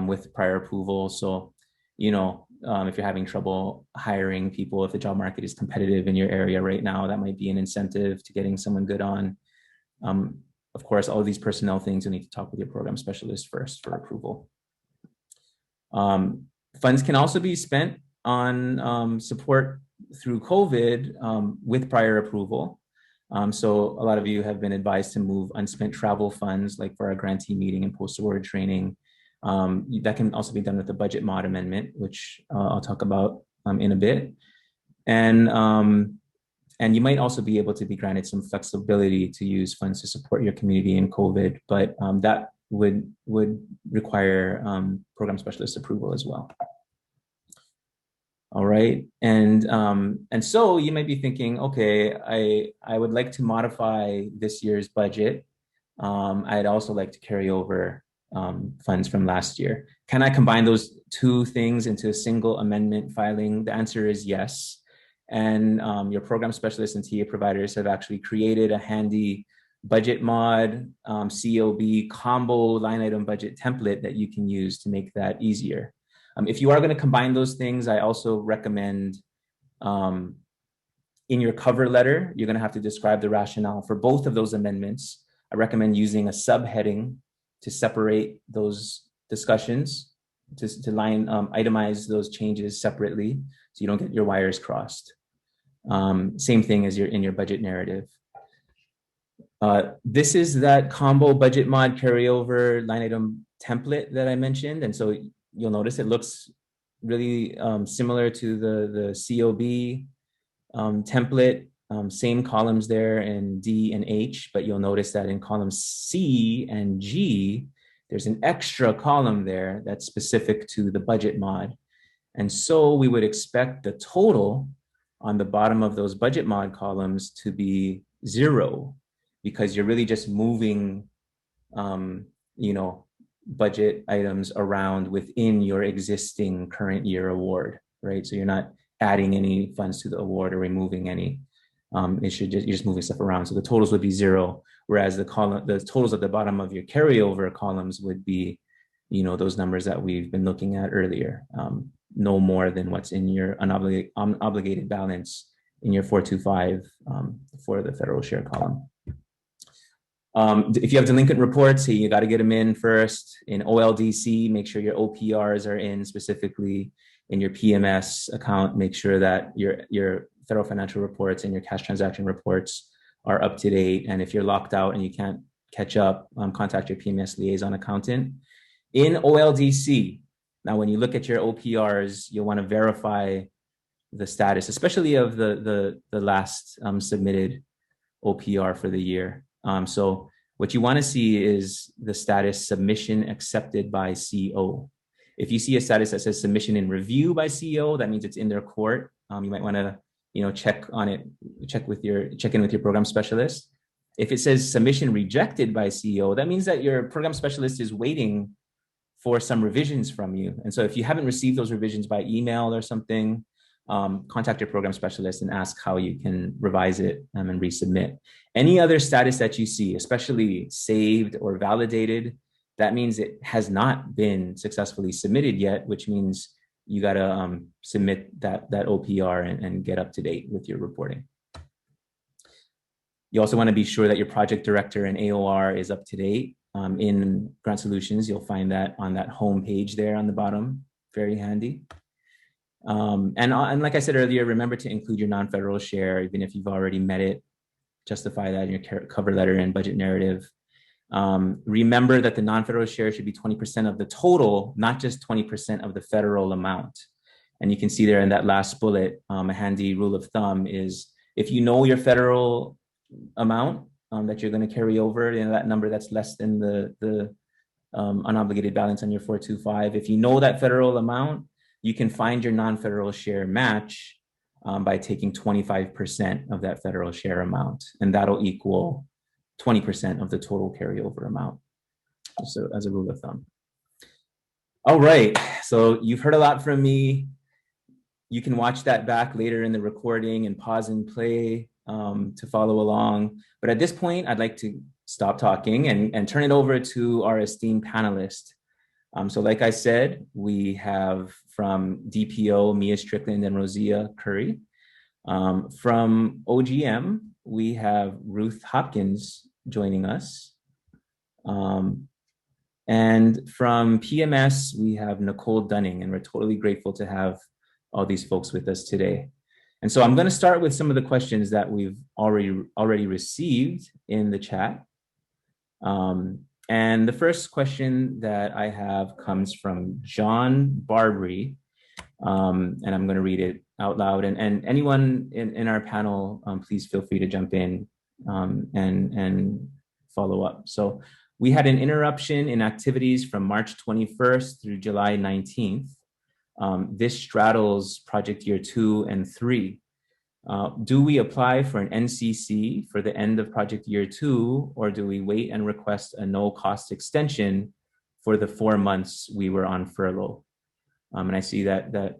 with prior approval. So, if you're having trouble hiring people, if the job market is competitive in your area right now, that might be an incentive to getting someone good on. Of course, all of these personnel things, you'll need to talk with your program specialist first for approval. Funds can also be spent on support through COVID with prior approval. So a lot of you have been advised to move unspent travel funds, like for our grantee meeting and post-award training. That can also be done with the budget mod amendment, which I'll talk about in a bit. And you might also be able to be granted some flexibility to use funds to support your community in COVID, but that would require program specialist approval as well. All right, and so you might be thinking, okay, I would like to modify this year's budget. I'd also like to carry over funds from last year. Can I combine those two things into a single amendment filing? The answer is yes. And your program specialists and TA providers have actually created a handy budget mod, COB combo line item budget template that you can use to make that easier. If you are going to combine those things, I also recommend in your cover letter, you're going to have to describe the rationale for both of those amendments. I recommend using a subheading to separate those discussions, to line itemize those changes separately so you don't get your wires crossed. Same thing as in your budget narrative. This is that combo budget mod carryover line item template that I mentioned. And so you'll notice it looks really similar to the COB template, same columns there in D and H, but you'll notice that in columns C and G, there's an extra column there that's specific to the budget mod. And so we would expect the total on the bottom of those budget mod columns to be 0, because you're really just moving, budget items around within your existing current year award, right? So you're not adding any funds to the award or removing any. You're just moving stuff around. So the totals would be 0, whereas the totals at the bottom of your carryover columns would be, those numbers that we've been looking at earlier. No more than what's in your unobligated balance in your 425 for the federal share column. If you have delinquent reports, you got to get them in first. In OLDC, make sure your OPRs are in specifically. In your PMS account, make sure that your federal financial reports and your cash transaction reports are up to date. And if you're locked out and you can't catch up, contact your PMS liaison accountant. In OLDC, now when you look at your OPRs, you'll want to verify the status, especially of the last submitted OPR for the year. So what you want to see is the status submission accepted by CO. If you see a status that says submission in review by CO, that means it's in their court. You might want to, check on it, check in with your program specialist. If it says submission rejected by CO, that means that your program specialist is waiting for some revisions from you. And so if you haven't received those revisions by email or something, contact your program specialist and ask how you can revise it and resubmit. Any other status that you see, especially saved or validated, that means it has not been successfully submitted yet, which means you got to submit that OPR and get up to date with your reporting. You also want to be sure that your project director and AOR is up to date. In Grant Solutions, you'll find that on that home page there on the bottom, very handy. And like I said earlier, remember to include your non-federal share, even if you've already met it. Justify that in your cover letter and budget narrative. Remember that the non-federal share should be 20% of the total, not just 20% of the federal amount. And you can see there in that last bullet, a handy rule of thumb is if you know your federal amount that you're going to carry over, that number that's less than the unobligated balance on your 425. If you know that federal amount, you can find your non-federal share match by taking 25% of that federal share amount, and that'll equal 20% of the total carryover amount. So as a rule of thumb. All right, so you've heard a lot from me. You can watch that back later in the recording and pause and play to follow along. But at this point, I'd like to stop talking and turn it over to our esteemed panelists. So like I said, we have from DPO, Mia Strickland and Rosia Curry. From OGM, we have Ruth Hopkins joining us. And from PMS, we have Nicole Dunning, and we're totally grateful to have all these folks with us today. And so I'm going to start with some of the questions that we've already received in the chat. And the first question that I have comes from John Barbary, and I'm going to read it out loud. And anyone in our panel, please feel free to jump in and follow up. So we had an interruption in activities from March 21st through July 19th. This straddles project year 2 and 3. Do we apply for an NCC for the end of project year 2, or do we wait and request a no cost extension for the 4 months we were on furlough? And I see that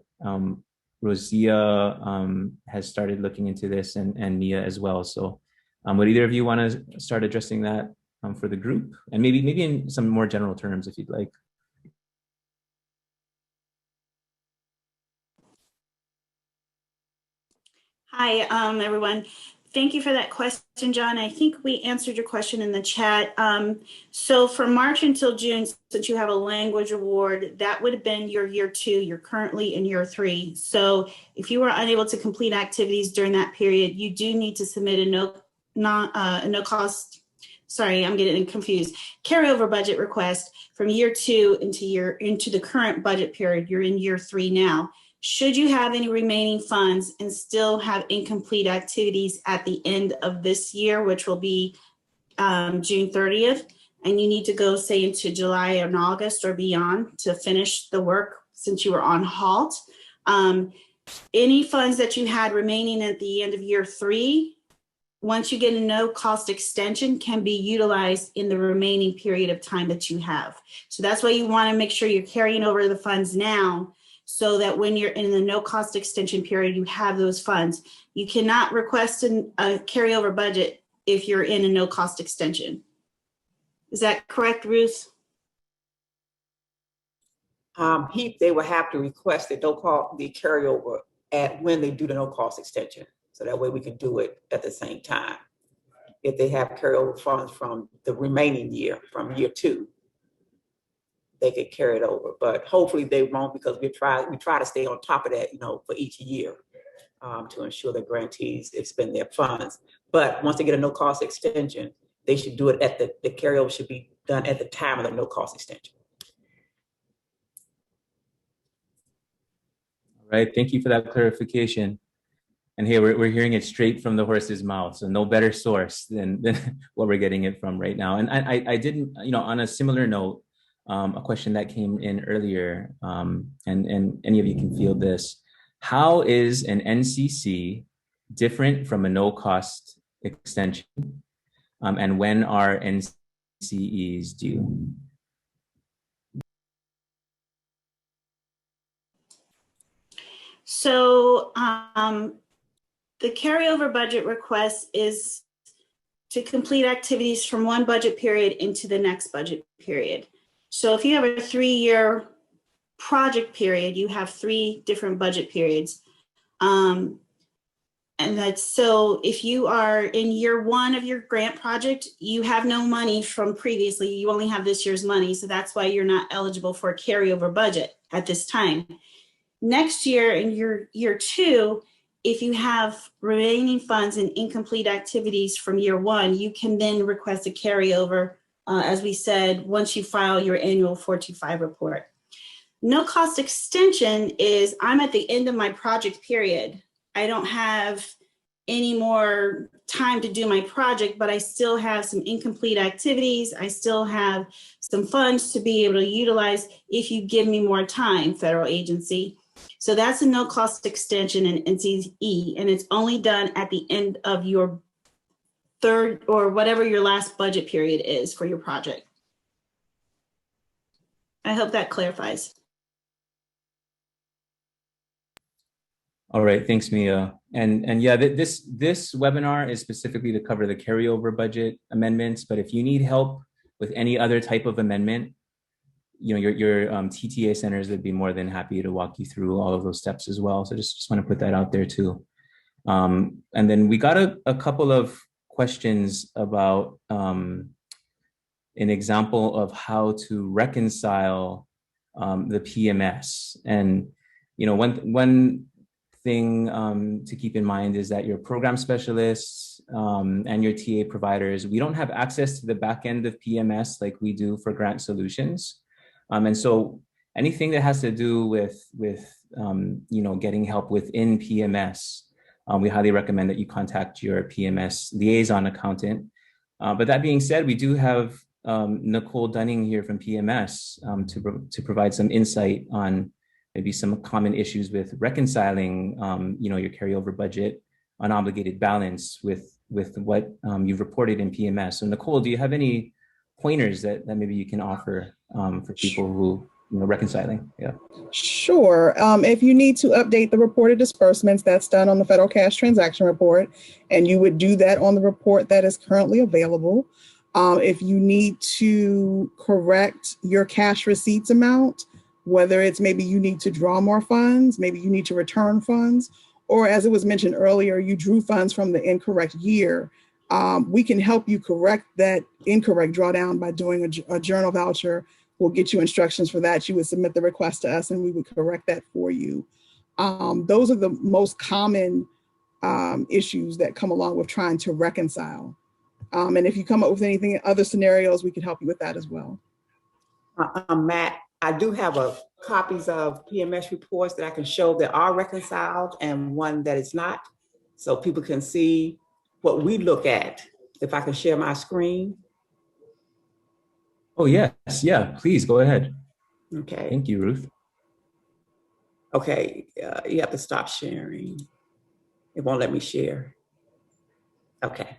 Rosia has started looking into this, and Mia as well. So would either of you want to start addressing that for the group? And maybe in some more general terms, if you'd like. Hi, everyone. Thank you for that question, John. I think we answered your question in the chat. So from March until June, since you have a language award, that would have been your year 2. You're currently in year 3. So if you were unable to complete activities during that period, you do need to submit a no cost. Sorry, I'm getting confused. Carryover budget request from year 2 into the current budget period. You're in year 3 now. should you have any remaining funds and still have incomplete activities at the end of this year, which will be June 30th, and you need to go, say, into July and August or beyond to finish the work since you were on halt, any funds that you had remaining at the end of year 3, once you get a no-cost extension, can be utilized in the remaining period of time that you have. So that's why you want to make sure you're carrying over the funds now, so that when you're in the no-cost extension period, you have those funds. You cannot request a carryover budget if you're in a no-cost extension. Is that correct, Ruth? They will have to request the carryover at when they do the no-cost extension. So that way we can do it at the same time. If they have carryover funds from the remaining year, from year 2, they could carry it over. But hopefully they won't, because we try to stay on top of that, for each year to ensure the grantees expend their funds. But once they get a no-cost extension, they should do it at the carryover should be done at the time of the no-cost extension. All right, thank you for that clarification. And here we're hearing it straight from the horse's mouth, so no better source than what we're getting it from right now. And I didn't, on a similar note, a question that came in earlier, and any of you can field this. How is an NCC different from a no-cost extension? And when are NCEs due? So the carryover budget request is to complete activities from one budget period into the next budget period. So if you have a 3-year project period, you have 3 different budget periods. And that's so if you are in year 1 of your grant project, you have no money from previously, you only have this year's money. So that's why you're not eligible for a carryover budget at this time. Next year in year 2, if you have remaining funds and incomplete activities from year 1, you can then request a carryover, as we said, once you file your annual 425 report. No cost extension is I'm at the end of my project period. I don't have any more time to do my project, but I still have some incomplete activities. I still have some funds to be able to utilize if you give me more time, federal agency. So that's a no cost extension in NCE, and it's only done at the end of your 3rd or whatever your last budget period is for your project. I hope that clarifies. All right, thanks, Mia. And yeah, this webinar is specifically to cover the carryover budget amendments, but if you need help with any other type of amendment, your TTA centers would be more than happy to walk you through all of those steps as well. So just want to put that out there too. And then we got a couple of questions about an example of how to reconcile the PMS. And one thing to keep in mind is that your program specialists and your TA providers, we don't have access to the back end of PMS like we do for grant solutions. And so anything that has to do with getting help within PMS, we highly recommend that you contact your PMS liaison accountant. But that being said, we do have Nicole Dunning here from PMS to provide some insight on maybe some common issues with reconciling your carryover budget unobligated balance with what you've reported in PMS. So Nicole, do you have any pointers that maybe you can offer for people who reconciling? Yeah. Sure. If you need to update the reported disbursements, that's done on the federal cash transaction report, and you would do that on the report that is currently available. If you need to correct your cash receipts amount, whether it's maybe you need to draw more funds, maybe you need to return funds, or as it was mentioned earlier, you drew funds from the incorrect year, we can help you correct that incorrect drawdown by doing a journal voucher. We'll get you instructions for that. You would submit the request to us and we would correct that for you. Those are the most common issues that come along with trying to reconcile. And if you come up with anything, other scenarios, we can help you with that as well. Matt, I do have a copies of PMS reports that I can show that are reconciled and one that is not, so people can see what we look at. If I can share my screen. Oh, yes. Yeah, please go ahead. Okay. Thank you, Ruth. Okay. You have to stop sharing. It won't let me share. Okay.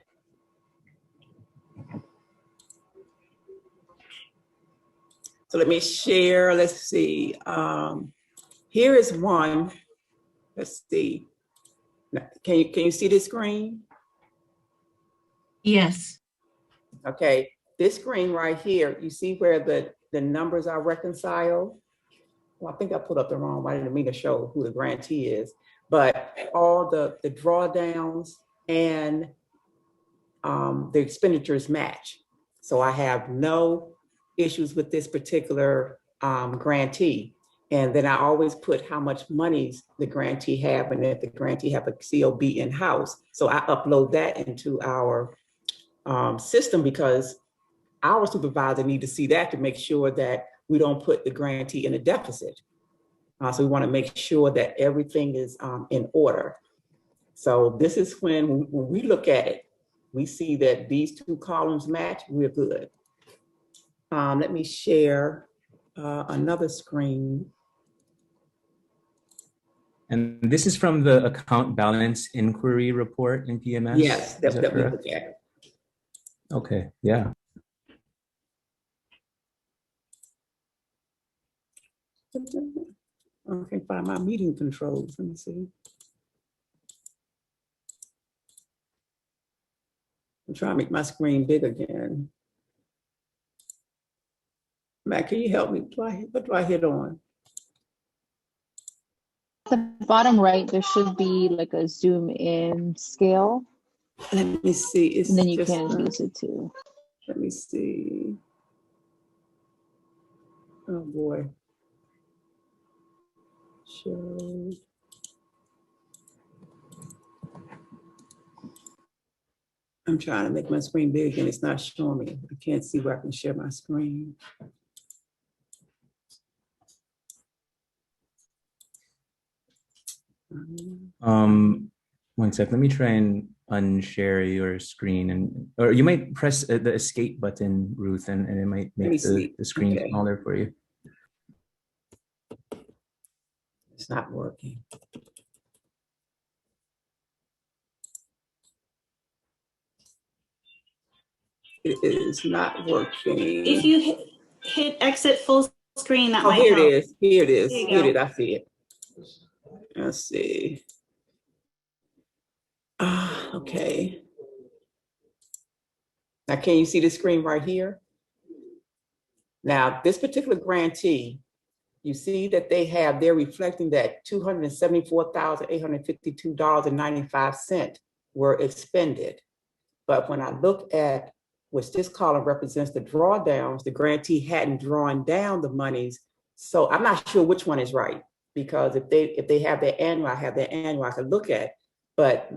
So let me share. Let's see. Here is one. Let's see. Can you see this screen? Yes. Okay. This screen right here, you see where the numbers are reconciled? Well, I think I put up the wrong one. I didn't mean to show who the grantee is, but all the drawdowns and the expenditures match. So I have no issues with this particular grantee. And then I always put how much monies the grantee have and if the grantee have a COB in-house. So I upload that into our system because our supervisor need to see that to make sure that we don't put the grantee in a deficit. So we want to make sure that everything is in order. So this is when we look at it, we see that these two columns match, we're good. Let me share another screen. And this is from the account balance inquiry report in PMS? Yes, that we correct? look at. Okay, yeah. I can't find my meeting controls. Let me see. I'm trying to make my screen big again. Matt, can you help me? What do I hit on? At the bottom right, there should be like a zoom in scale. Let me see. It's And then you just, can use it too. let me see. Oh boy. Show. I'm trying to make my screen big and it's not showing me. I can't see where I can share my screen. One sec, let me try and unshare your screen or you might press the escape button, Ruth, and it might make the screen Okay. smaller for you. It's not working. It is not working. If you hit exit full screen, that Oh, might here help. it is. Here it is. There you Here it is. go. I see it. Let's see. Okay. Now, can you see the screen right here? Now, this particular grantee, you see that they're reflecting that $274,852.95 were expended. But when I look at, which this column represents the drawdowns, the grantee hadn't drawn down the monies. So I'm not sure which one is right, because if they have their annual, I have their annual I can look at, but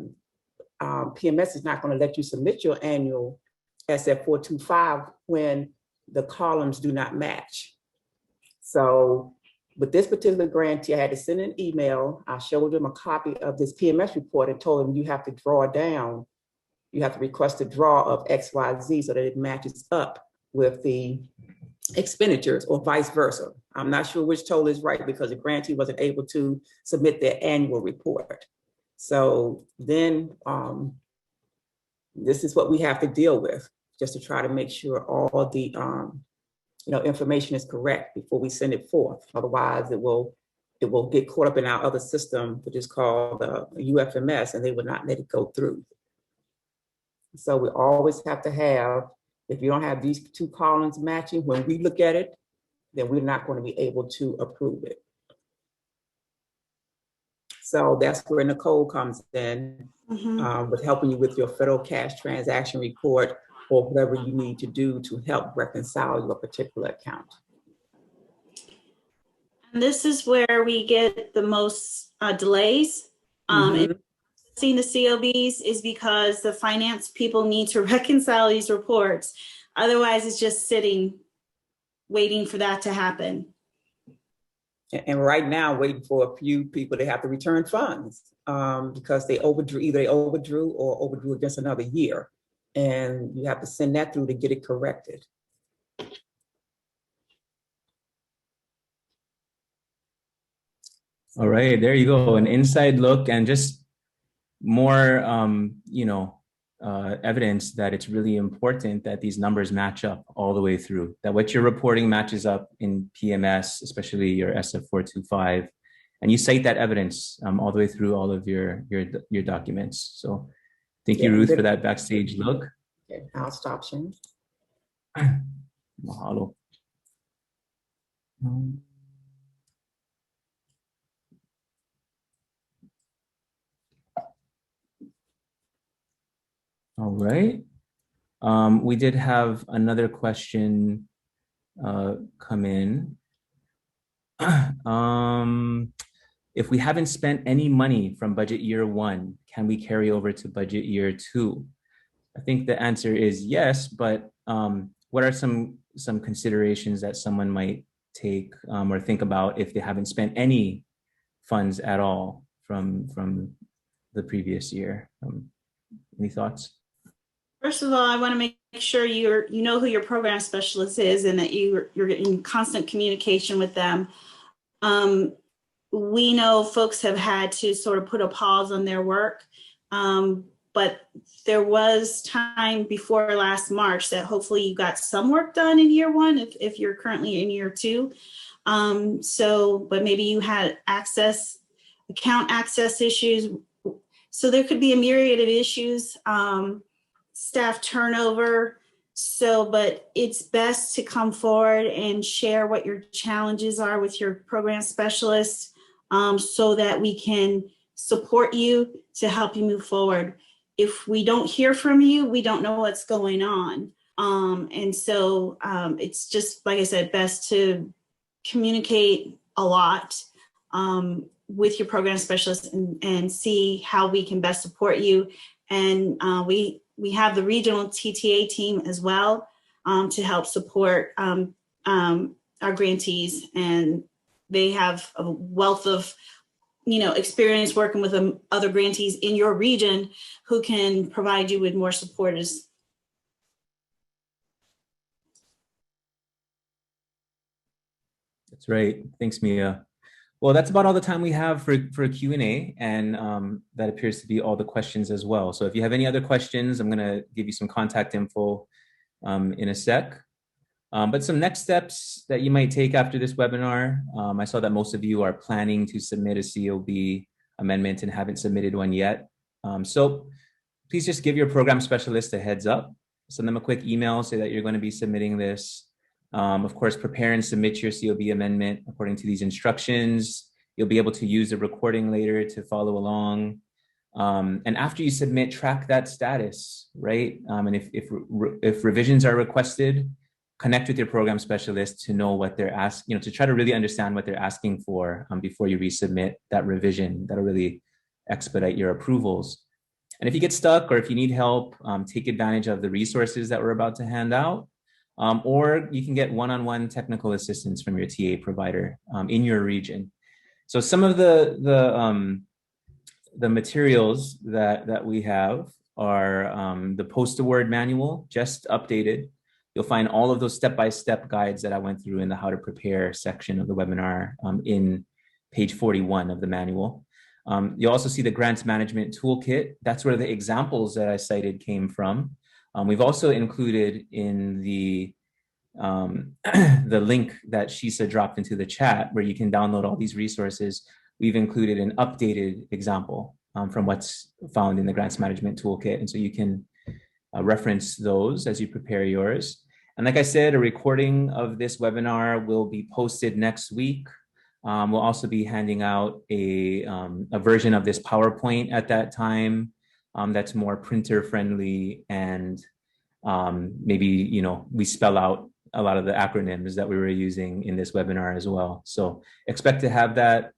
PMS is not going to let you submit your annual SF 425 when the columns do not match. So with this particular grantee, I had to send an email. I showed them a copy of this PMS report and told them you have to draw down, you have to request a draw of XYZ so that it matches up with the expenditures or vice versa. I'm not sure which total is right because the grantee wasn't able to submit their annual report. So then this is what we have to deal with, just to try to make sure all the information is correct before we send it forth. Otherwise, it will get caught up in our other system, which is called UFMS, and they would not let it go through. So we always have to have, if you don't have these two columns matching, when we look at it, then we're not going to be able to approve it. So that's where Nicole comes in with helping you with your federal cash transaction report or whatever you need to do to help reconcile your particular account. And this is where we get the most delays. Seeing the COBs is because the finance people need to reconcile these reports. Otherwise, it's just sitting, waiting for that to happen. And right now, waiting for a few people to have to return funds because either they overdrew or overdrew against another year. And you have to send that through to get it corrected. All right, there you go. An inside look and just more, evidence that it's really important that these numbers match up all the way through, that what you're reporting matches up in PMS, especially your SF425, and you cite that evidence all the way through all of your documents. So thank you, Ruth, for that backstage look. Okay, I'll stop sharing. Mahalo. All right. We did have another question come in. If we haven't spent any money from budget year 1, can we carry over to budget year 2? I think the answer is yes, but what are some considerations that someone might take or think about if they haven't spent any funds at all from the previous year? Any thoughts? First of all, I want to make sure you know who your program specialist is and that you're in constant communication with them. We know folks have had to sort of put a pause on their work, but there was time before last March that hopefully you got some work done in year 1 if you're currently in year 2. But maybe you had account access issues. So there could be a myriad of issues. Staff turnover. But it's best to come forward and share what your challenges are with your program specialist so that we can support you to help you move forward. If we don't hear from you, we don't know what's going on. It's just, like I said, best to communicate a lot with your program specialist and see how we can best support you. And we have the regional TTA team as well to help support our grantees, and they have a wealth of experience working with other grantees in your region who can provide you with more supporters. That's right. Thanks, Mia. Well, that's about all the time we have for Q&A, and that appears to be all the questions as well. So if you have any other questions, I'm going to give you some contact info in a sec. But some next steps that you might take after this webinar, I saw that most of you are planning to submit a COB amendment and haven't submitted one yet. So please just give your program specialist a heads up. Send them a quick email, say that you're going to be submitting this. Of course, prepare and submit your COB amendment according to these instructions. You'll be able to use a recording later to follow along. And after you submit, track that status, right? And if revisions are requested, connect with your program specialist to know what they're asking, to try to really understand what they're asking for before you resubmit that revision. That'll really expedite your approvals. And if you get stuck or if you need help, take advantage of the resources that we're about to hand out. Or you can get one-on-one technical assistance from your TA provider in your region. So some of the materials that we have are the post-award manual, just updated. You'll find all of those step-by-step guides that I went through in the how to prepare section of the webinar in page 41 of the manual. You'll also see the grants management toolkit. That's where the examples that I cited came from. We've also included in the link that Shisa dropped into the chat where you can download all these resources. We've included an updated example from what's found in the grants management toolkit. And so you can reference those as you prepare yours. And like I said, a recording of this webinar will be posted next week. We'll also be handing out a version of this PowerPoint at that time that's more printer friendly, and maybe we spell out a lot of the acronyms that we were using in this webinar as well. So expect to have that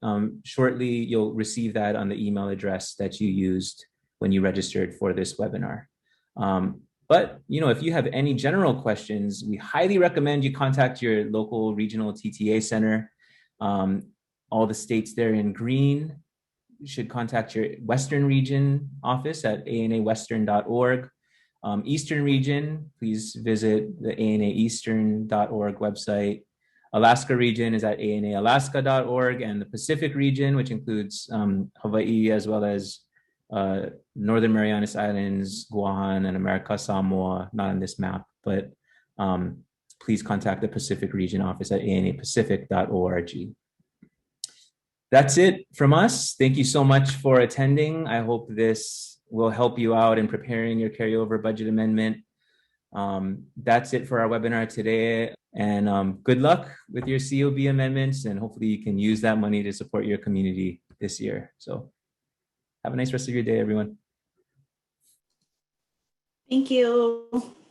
shortly. You'll receive that on the email address that you used when you registered for this webinar. But if you have any general questions, we highly recommend you contact your local regional TTA center. All the states there in green should contact your Western region office at anawestern.org. Eastern region, please visit the anaeastern.org website. Alaska region is at anaalaska.org, and the Pacific region, which includes Hawaii as well as Northern Marianas Islands, Guam, and America Samoa, not on this map, but please contact the Pacific region office at anapacific.org. That's it from us. Thank you so much for attending. I hope this will help you out in preparing your carryover budget amendment. That's it for our webinar today. And good luck with your COB amendments, and hopefully you can use that money to support your community this year. So have a nice rest of your day, everyone. Thank you.